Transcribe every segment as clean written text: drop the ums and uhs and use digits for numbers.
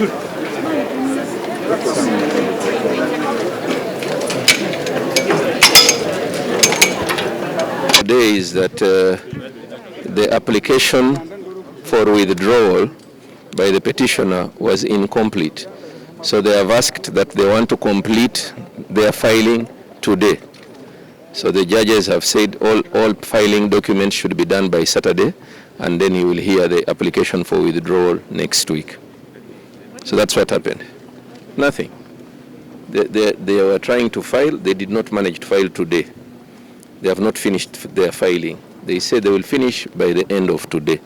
Today is that the application for withdrawal by the petitioner was incomplete. So they have asked that they want to complete their filing today. So the judges have said all filing documents should be done by Saturday, and then you will hear the application for withdrawal next week. So that's what happened. Nothing. They were trying to file, they did not manage to file today. They have not finished their filing. They said they will finish by the end of today.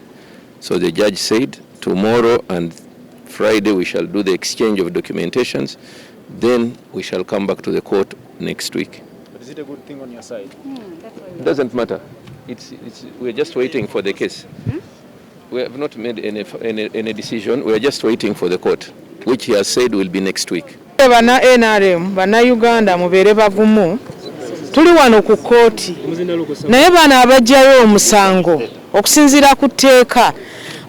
So the judge said tomorrow and Friday we shall do the exchange of documentations, then we shall come back to the court next week. But is it a good thing on your side? It doesn't matter. We're just waiting for the case. We have not made any decision. We're just waiting for the court, which he has said will be next week. Bana NRM, bana Uganda mubere bavumu. Tuli wano ku kooti. Naye bana abajjayo omusango okusinziira ku tteeka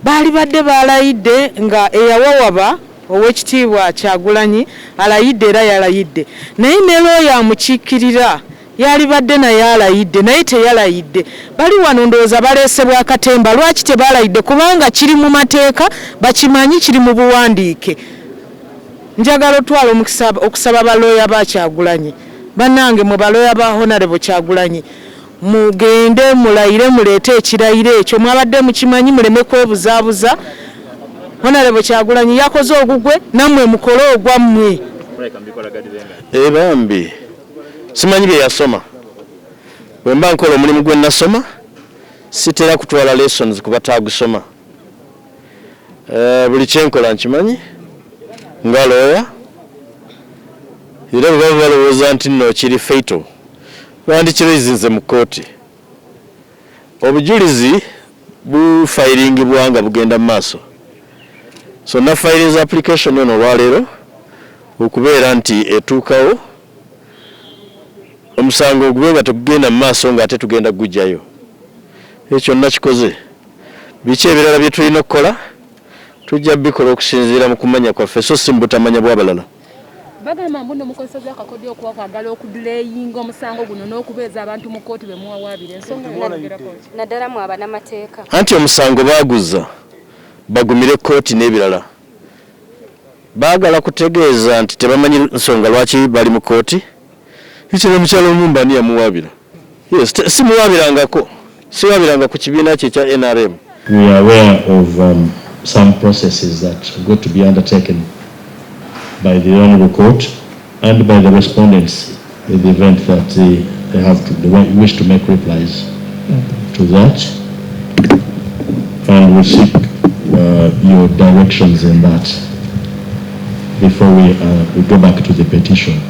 baali badde balayidde nga eyawawaba ow'ekitiibwa Kyagulanyi alayidde era yalayidde. Naye ne looya amukiikirira yali badde naye alayidde naye teyalayidde. Bali wano ndowooza baleesebwa akatemba. Lwaki tebalayidde? Kubanga kiri mu mateeka, bakimanyi, kiri mu buwandiike. Njagala otwala omukisa okusaba balooya ba Kyagulanyi. Bannange mu balooya ba Honorable Kyagulanyi mugende mulayire muleete ekirayiro ekyo mwabadde mukimanyi muleme kwebuzaabuza. Honorable Kyagulanyi yakoze ogugwe nammwe mukole ogwammwe. Bambi simanyi bye yasoma. Bwe mba nkola omulimu gwe nasoma sitera kutwala lessons kuba taagusoma. Buli kyenkola nkimanyi nga lawyer. Era bwe balowooza nti nno kiri fatal bandikirezinze mu kooti. Obujulizi bufairingibwa nga bugenda mu maaso. So na filing application eno olwaleero okubeera nti etuukawo omusango ogube nga tugenda mu maaso nga ate tugenda gujjayo. Ekyo nakikoze. Biki ebirala bye tulina okukola tujja bikola okusinziira mu kumanya kwaffe so si mbutamanya bw'abalala. Bagamba mbuno mukozesa akakodyo okuwakagala okudulayinga omusango guno n'okubeeza abantu mu kooti bemuwawaabira ensonga naddala mu abanamateeka. Anti omusango baaguzza bagumire kooti n'ebirala. Baagala kutegeeza nti tebamanyi nsonga lwaki bali mu kooti. Ekyo mukyalo omumba ani yamuwaabira. Yes, simuwaabirangako. Siwaabiranga ku kibiina kye kya NRM. We are aware of some processes that are going to be undertaken by the Honourable Court and by the respondents in the event that they wish to make replies to that, and we'll seek your directions in that before we go back to the petition.